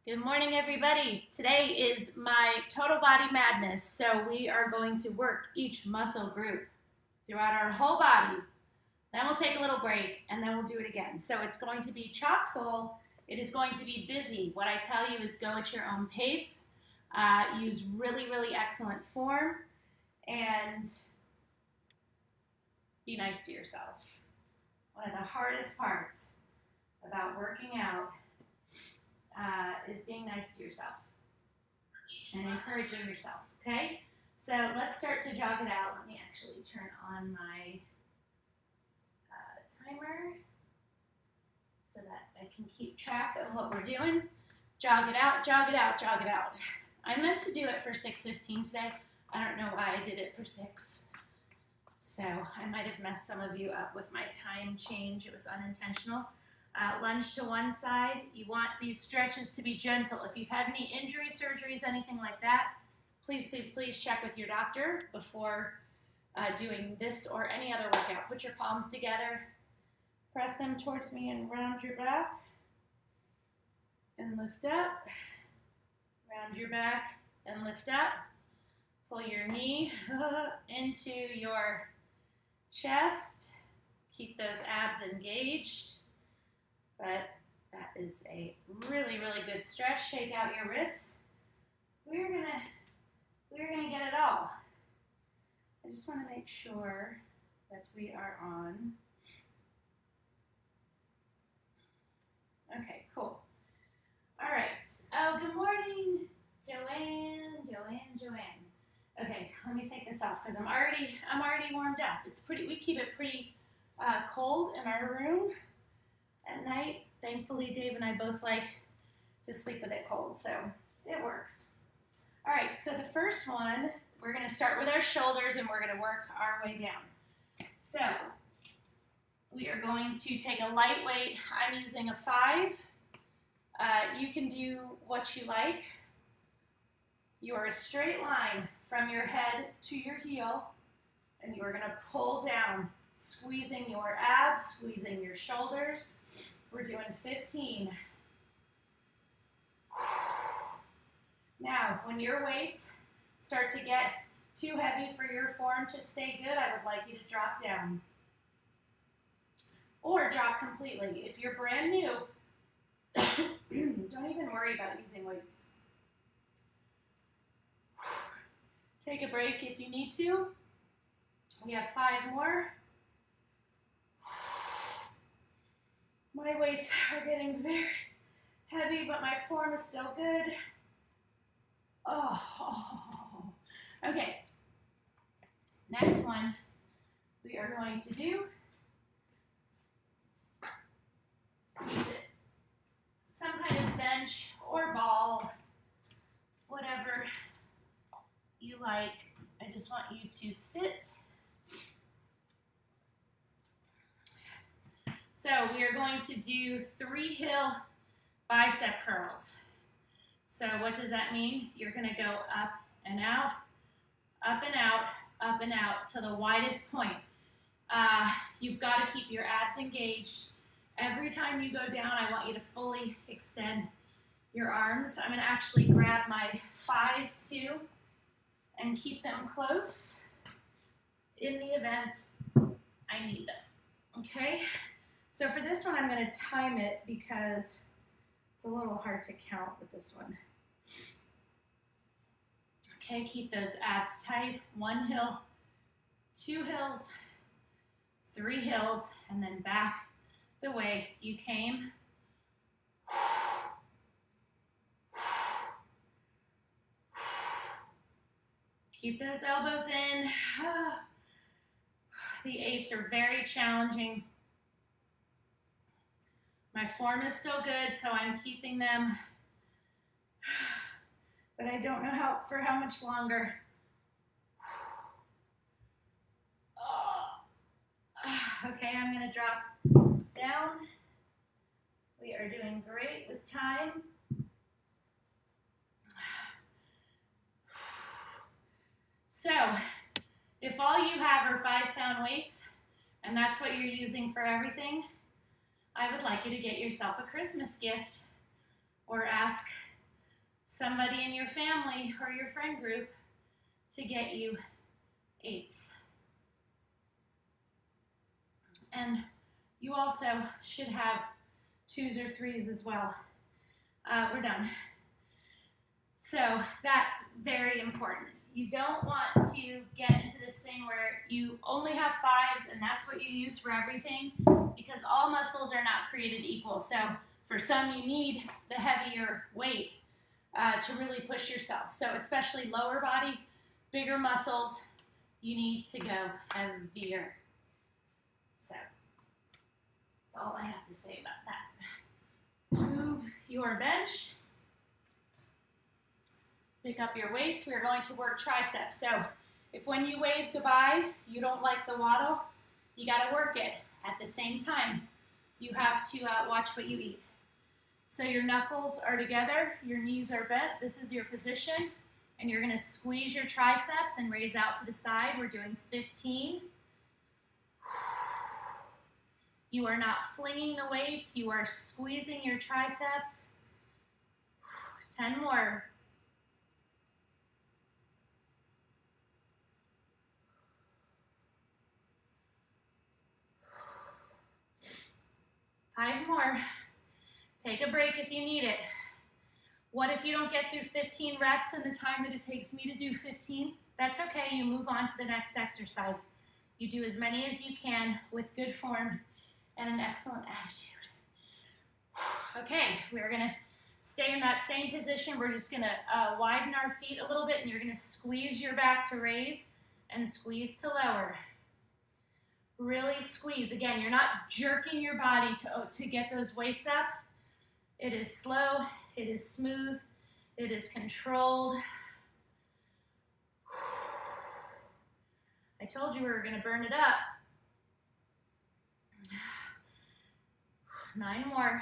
Good morning, everybody. Today is my total body madness. So we are going to work each muscle group throughout our whole body. Then we'll take a little break and then we'll do it again. So it's going to be chock full. It is going to be busy. What I tell you is go at your own pace. Use really, really excellent form and be nice to yourself. One of the hardest parts about working out is being nice to yourself and encouraging yourself, okay? So let's start to jog it out. Let me actually turn on my timer so that I can keep track of what we're doing. Jog it out, jog it out, jog it out. I meant to do it for 6:15 today. I don't know why I did it for 6. So I might have messed some of you up with my time change. It was unintentional. Lunge to one side. You want these stretches to be gentle. If you've had any injuries, surgeries, anything like that, please, please, please check with your doctor before doing this or any other workout. Put your palms together, press them towards me and round your back, and lift up. Round your back and lift up. Pull your knee into your chest. Keep those abs engaged. But that is a really, really good stretch. Shake out your wrists. We're gonna get it all. I just want to make sure that we are on. Okay, cool. All right. Oh, good morning, Joanne. Okay, let me take this off because I'm already warmed up. It's pretty. We keep it pretty cold in our room at night. Thankfully, Dave and I both like to sleep with it cold, so it works. All right, so the first one, we're going to start with our shoulders and we're going to work our way down. So we are going to take a light weight. I'm using a 5. You can do what you like. You are a straight line from your head to your heel, and you are going to pull down, squeezing your abs, squeezing your shoulders. We're doing 15. Now, when your weights start to get too heavy for your form to stay good, I would like you to drop down. Or drop completely. If you're brand new, don't even worry about using weights. Take a break if you need to. We have 5 more. My weights are getting very heavy, but my form is still good. Oh. Okay. Next one we are going to do some kind of bench or ball, whatever you like. I just want you to sit. So we are going to do 3 hill bicep curls. So what does that mean? You're going to go up and out, up and out, up and out to the widest point. You've got to keep your abs engaged. Every time you go down, I want you to fully extend your arms. I'm going to actually grab my 5s too and keep them close in the event I need them. Okay? So for this one, I'm going to time it because it's a little hard to count with this one. Okay, keep those abs tight. 1 hill, 2 hills, 3 hills, and then back the way you came. Keep those elbows in. The 8s are very challenging. My form is still good, so I'm keeping them, but I don't know for how much longer. Okay, I'm going to drop down. We are doing great with time. So, if all you have are 5-pound weights, and that's what you're using for everything, I would like you to get yourself a Christmas gift or ask somebody in your family or your friend group to get you 8s. And you also should have 2s or 3s as well. We're done. So that's very important. You don't want to get into this thing where you only have 5s and that's what you use for everything, because all muscles are not created equal. So for some, you need the heavier weight to really push yourself. So especially lower body, bigger muscles, you need to go heavier. So that's all I have to say about that. Move your bench. Pick up your weights. We're going to work triceps. So if when you wave goodbye, you don't like the waddle, you got to work it. At the same time, you have to watch what you eat. So your knuckles are together, your knees are bent. This is your position. And you're going to squeeze your triceps and raise out to the side. We're doing 15. You are not flinging the weights. You are squeezing your triceps. 10 more. 5 more. Take a break if you need it. What if you don't get through 15 reps in the time that it takes me to do 15? That's okay. You move on to the next exercise. You do as many as you can with good form and an excellent attitude. Okay, we're going to stay in that same position. We're just going to widen our feet a little bit, and you're going to squeeze your back to raise and squeeze to lower. Really squeeze. Again, you're not jerking your body to get those weights up. It is slow, it is smooth, it is controlled. I told you we were going to burn it up. 9 more.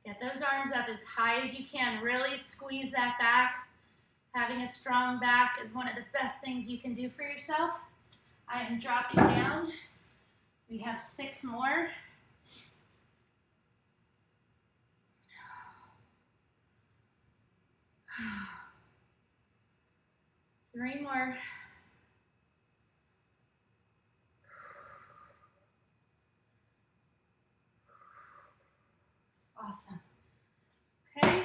Get those arms up as high as you can. Really squeeze that back. Having a strong back is one of the best things you can do for yourself. I am dropping down. We have 6 more. 3 more. Awesome. Okay.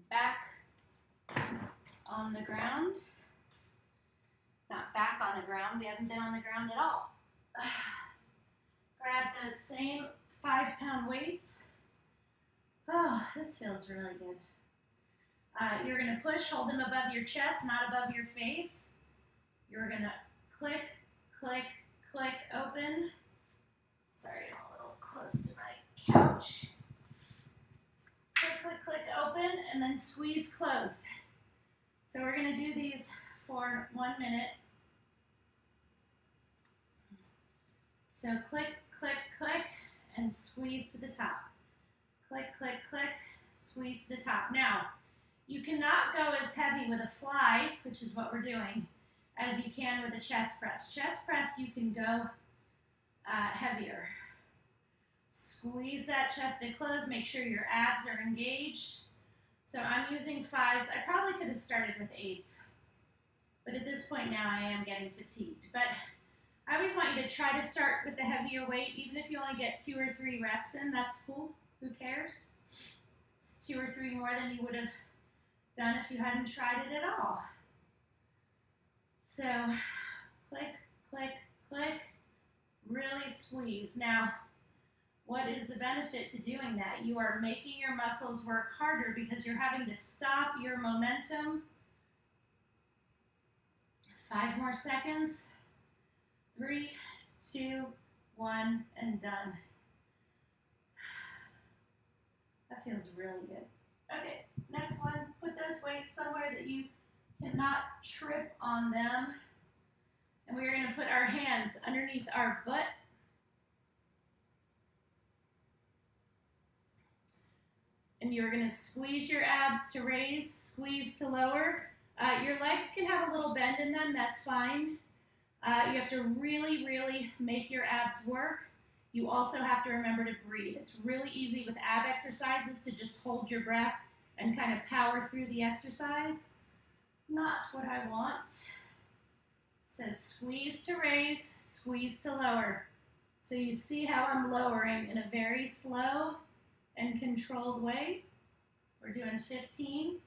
Back on the ground. Not back on the ground. We haven't been on the ground at all. Grab those same 5-pound weights. Oh, this feels really good. You're going to push, hold them above your chest, not above your face. You're going to click, click, click, open. Sorry, I'm a little close to my couch. Click, click, click, open, and then squeeze closed. So we're going to do these for 1 minute. So click, click, click, and squeeze to the top. Click, click, click, squeeze to the top. Now, you cannot go as heavy with a fly, which is what we're doing, as you can with a chest press. Chest press, you can go heavier. Squeeze that chest in close. Make sure your abs are engaged. So I'm using 5s. I probably could have started with 8s. But at this point now, I am getting fatigued. But I always want you to try to start with the heavier weight. Even if you only get 2 or 3 reps in, that's cool. Who cares? It's 2 or 3 more than you would have done if you hadn't tried it at all. So click, click, click, really squeeze. Now, what is the benefit to doing that? You are making your muscles work harder because you're having to stop your momentum. 5 more seconds. 3, 2, 1, and done. That feels really good. Okay, next one. Put those weights somewhere that you cannot trip on them. And we're going to put our hands underneath our butt. And you're going to squeeze your abs to raise, squeeze to lower. Your legs can have a little bend in them, that's fine. You have to really, really make your abs work. You also have to remember to breathe. It's really easy with ab exercises to just hold your breath and kind of power through the exercise. Not what I want. So squeeze to raise, squeeze to lower. So you see how I'm lowering in a very slow and controlled way. We're doing 15.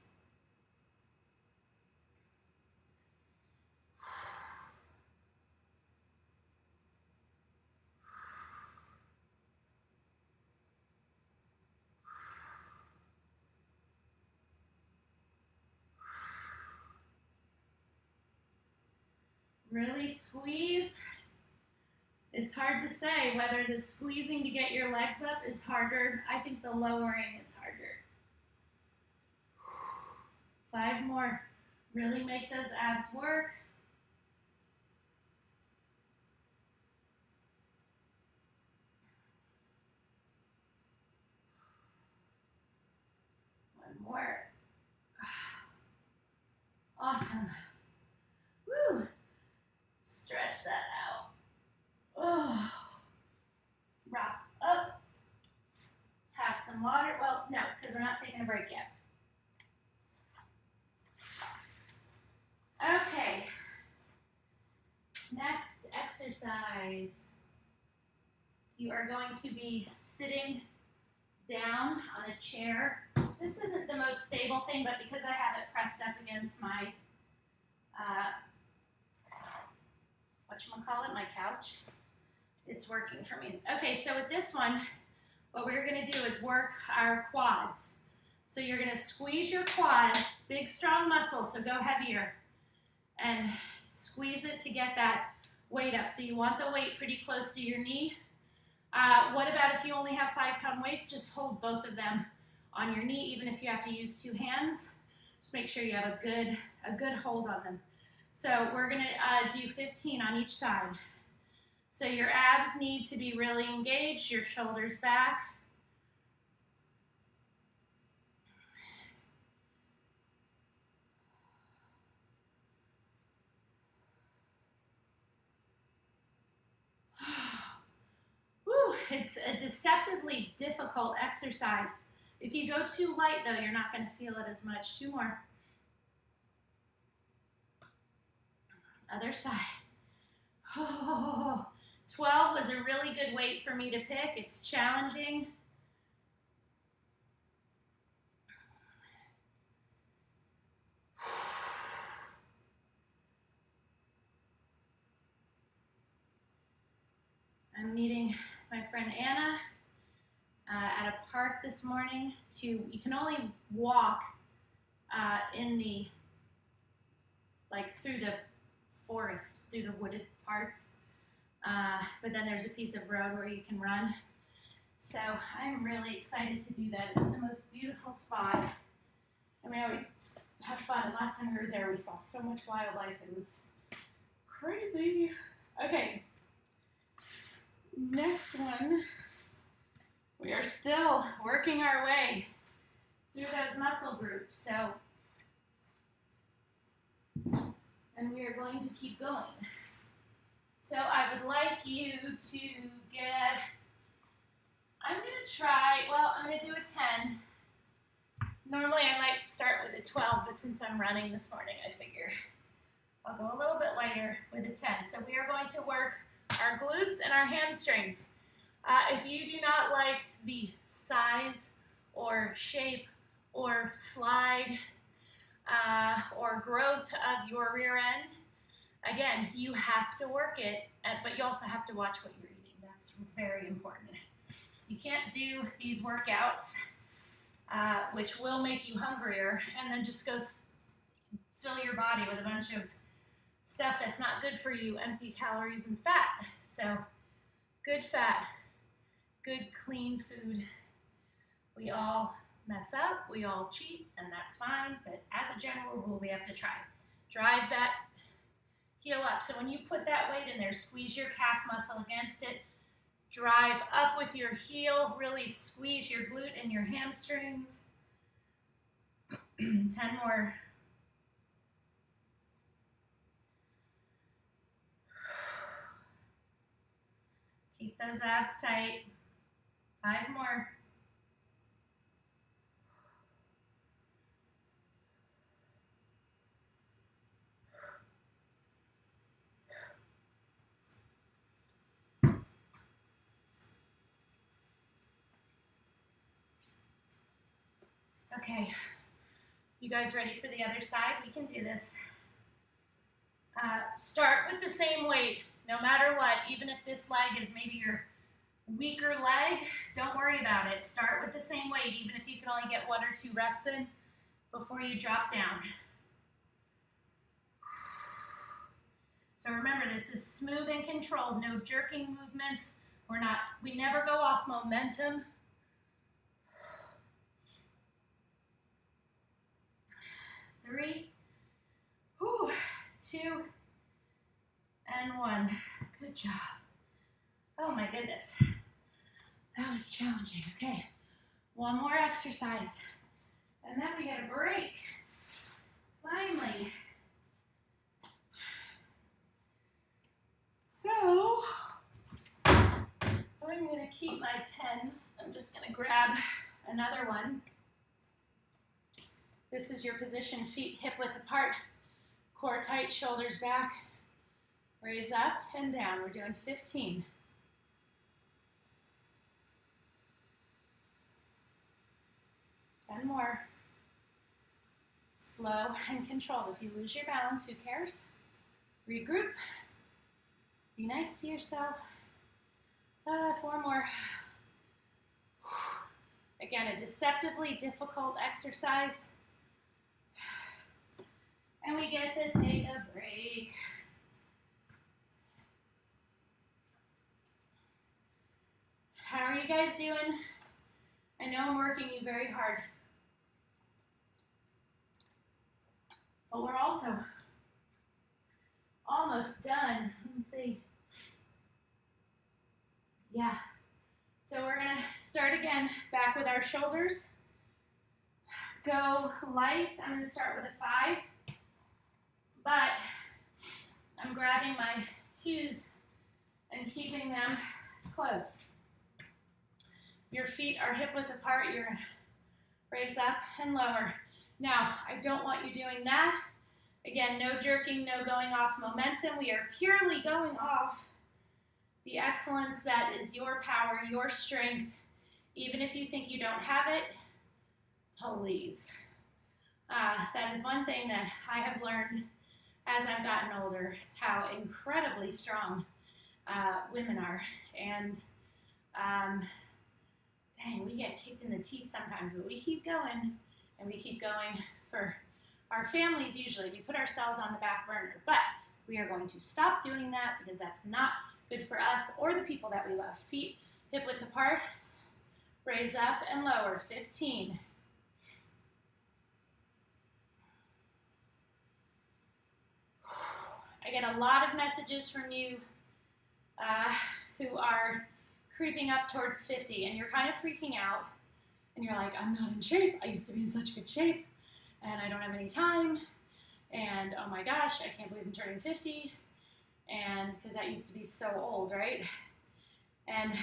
Really squeeze. It's hard to say whether the squeezing to get your legs up is harder. I think the lowering is harder. 5 more. Really make those abs work. One more. Awesome. Woo. Stretch that out. Oh. Rock up. Have some water. Well, no, because we're not taking a break yet. Okay. Next exercise. You are going to be sitting down on a chair. This isn't the most stable thing, but because I have it pressed up against my, my couch, it's working for me. Okay, so with this one, what we're gonna do is work our quads. So you're gonna squeeze your quad, big strong muscle, so go heavier, and squeeze it to get that weight up. So you want the weight pretty close to your knee. What about if you only have 5-pound weights? Just hold both of them on your knee, even if you have to use 2 hands. Just make sure you have a good hold on them. So we're gonna do 15 on each side. So your abs need to be really engaged, your shoulders back. Whew, it's a deceptively difficult exercise. If you go too light though, you're not gonna feel it as much. 2 more. Other side. Oh, 12 was a really good weight for me to pick. It's challenging. I'm meeting my friend Anna at a park this morning. You can only walk through the forest, through the wooded parts. But then there's a piece of road where you can run. So I'm really excited to do that. It's the most beautiful spot. And we always have fun. And last time we were there, we saw so much wildlife. It was crazy. Okay. Next one. We are still working our way through those muscle groups. And we are going to keep going. So I would like you to get, I'm going to do a 10. Normally I might start with a 12, but since I'm running this morning, I figure I'll go a little bit lighter with a 10. So we are going to work our glutes and our hamstrings. If you do not like the size or shape or slide or growth of your rear end, again, you have to work it, but you also have to watch what you're eating. That's very important. You can't do these workouts, which will make you hungrier, and then just go fill your body with a bunch of stuff that's not good for you, empty calories and fat. So good fat, good clean food. We all mess up, we all cheat, and that's fine, but as a general rule, we have to try. Drive that heel up. So when you put that weight in there, squeeze your calf muscle against it, drive up with your heel, really squeeze your glute and your hamstrings. 10 more. Keep Keep those abs tight. 5 more. Okay, you guys ready for the other side? We can do this. Start with the same weight, no matter what. Even if this leg is maybe your weaker leg, don't worry about it. Start with the same weight, even if you can only get 1 or 2 reps in before you drop down. So remember, this is smooth and controlled, no jerking movements. We never go off momentum. 3, 2, and 1. Good job. Oh my goodness. That was challenging. Okay, 1 more exercise. And then we get a break. Finally. So, I'm going to keep my 10s. I'm just going to grab another one. This is your position, feet hip width apart, core tight, shoulders back. Raise up and down. We're doing 15. 10 more. Slow and controlled. If you lose your balance, who cares? Regroup. Be nice to yourself. 4 more. Again, a deceptively difficult exercise. And we get to take a break. How are you guys doing? I know I'm working you very hard. But we're also almost done. Let me see. Yeah. So we're going to start again back with our shoulders. Go light. I'm going to start with a 5. But I'm grabbing my 2s and keeping them close. Your feet are hip width apart. You're going to raise up and lower. Now, I don't want you doing that. Again, no jerking, no going off momentum. We are purely going off the excellence that is your power, your strength. Even if you think you don't have it, please. That is one thing that I have learned as I've gotten older, how incredibly strong women are. And dang, we get kicked in the teeth sometimes, but we keep going, and we keep going for our families usually. We put ourselves on the back burner, but we are going to stop doing that because that's not good for us or the people that we love. Feet hip width apart, raise up and lower, 15. I get a lot of messages from you who are creeping up towards 50, and you're kind of freaking out, and you're like, I'm not in shape. I used to be in such good shape, and I don't have any time, and oh my gosh, I can't believe I'm turning 50, and because that used to be so old, right? And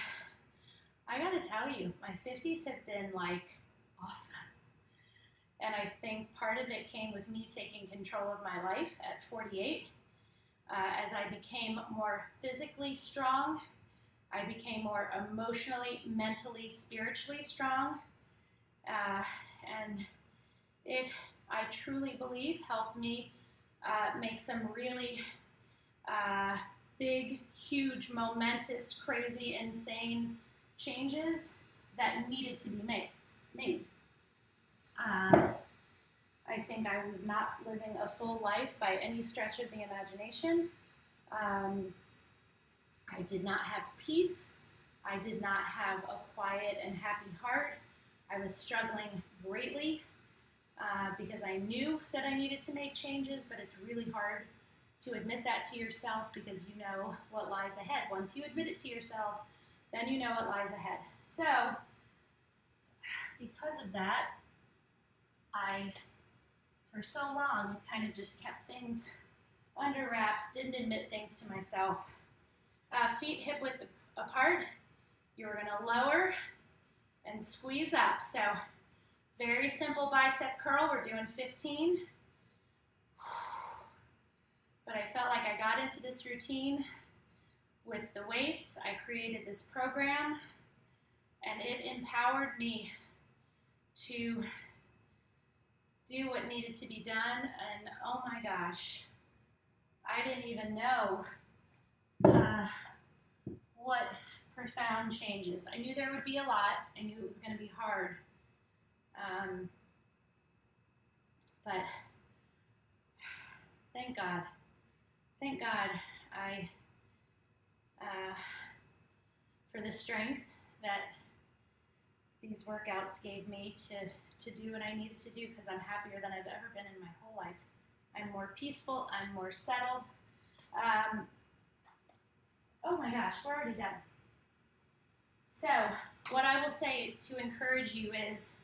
I gotta tell you, my 50s have been like awesome. And I think part of it came with me taking control of my life at 48. As I became more physically strong, I became more emotionally, mentally, spiritually strong. And it, I truly believe, helped me make some really big, huge, momentous, crazy, insane changes that needed to be made. I think I was not living a full life by any stretch of the imagination. I did not have peace. I did not have a quiet and happy heart. I was struggling greatly because I knew that I needed to make changes, but it's really hard to admit that to yourself because you know what lies ahead. Once you admit it to yourself, then you know what lies ahead. So, because of that, I, for so long, kind of just kept things under wraps, didn't admit things to myself. Feet hip width apart. You're gonna lower and squeeze up. So very simple bicep curl. We're doing 15. But I felt like I got into this routine with the weights. I created this program and it empowered me to do what needed to be done. And oh my gosh, I didn't even know what profound changes. I knew there would be a lot. I knew it was going to be hard. But thank God. Thank God for the strength that these workouts gave me to do what I needed to do, because I'm happier than I've ever been in my whole life. I'm more peaceful. I'm more settled. Oh my gosh, we're already done. So what I will say to encourage you is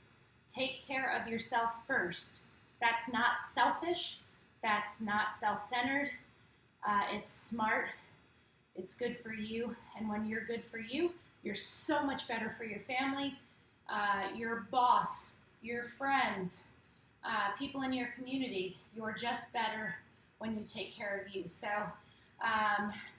take care of yourself first. That's not selfish. That's not self-centered. It's smart. It's good for you. And when you're good for you, you're so much better for your family, your boss, your friends, people in your community. You're just better when you take care of you. So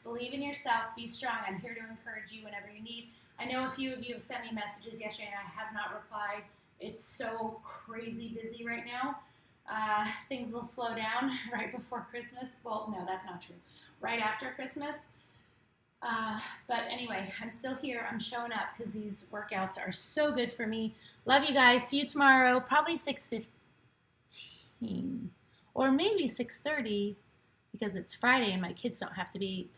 believe in yourself. Be strong. I'm here to encourage you whenever you need. I know a few of you have sent me messages yesterday and I have not replied. It's so crazy busy right now. Things will slow down right before Christmas. Well, no, that's not true. Right after Christmas. But anyway, I'm still here. I'm showing up because these workouts are so good for me. Love you guys. See you tomorrow. Probably 6:15 or maybe 6:30 because it's Friday and my kids don't have to be to